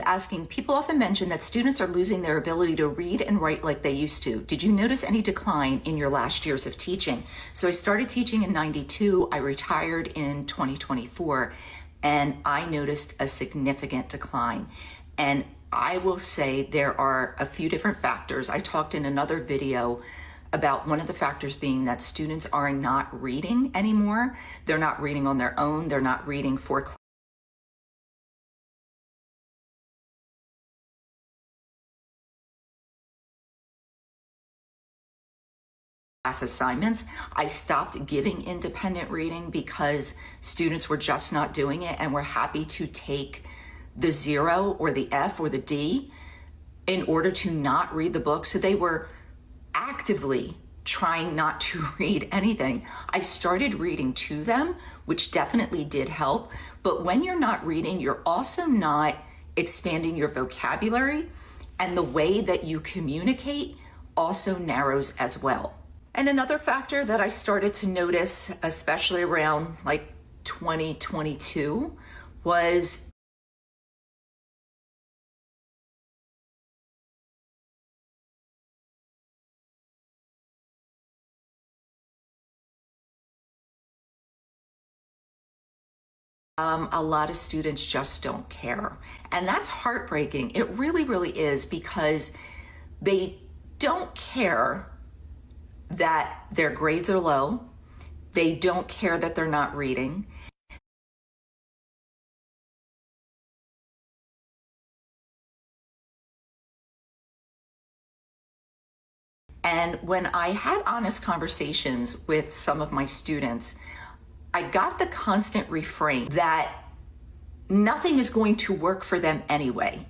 asking, people often mention that students are losing their ability to read and write like they used to. Did you notice any decline in your last years of teaching? So I started teaching in 92, I retired in 2024, and I noticed a significant decline. And I will say there are a few different factors. I talked in another video about one of the factors being that students are not reading anymore. They're not reading on their own. They're not reading for class assignments. I stopped giving independent reading because students were just not doing it and were happy to take the 0 or the F or the D in order to not read the book. So they were actively trying not to read anything. I started reading to them, which definitely did help. But when you're not reading, you're also not expanding your vocabulary, and the way that you communicate also narrows as well. And another factor that I started to notice, especially around like 2022, was a lot of students just don't care. And that's heartbreaking. It really, really is, because they don't care that their grades are low. They don't care that they're not reading. And when I had honest conversations with some of my students, I got the constant refrain that nothing is going to work for them anyway.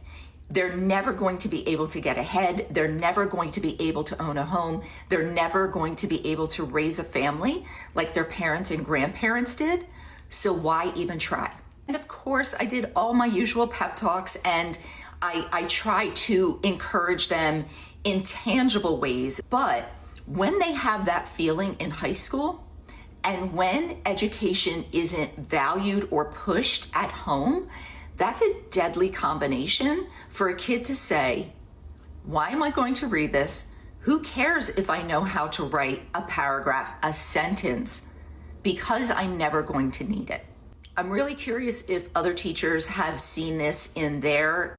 They're never going to be able to get ahead. They're never going to be able to own a home. They're never going to be able to raise a family like their parents and grandparents did. So why even try? And of course, I did all my usual pep talks, and I try to encourage them in tangible ways. But when they have that feeling in high school, and when education isn't valued or pushed at home, that's a deadly combination for a kid to say, why am I going to read this? Who cares if I know how to write a paragraph, a sentence, because I'm never going to need it. I'm really curious if other teachers have seen this in their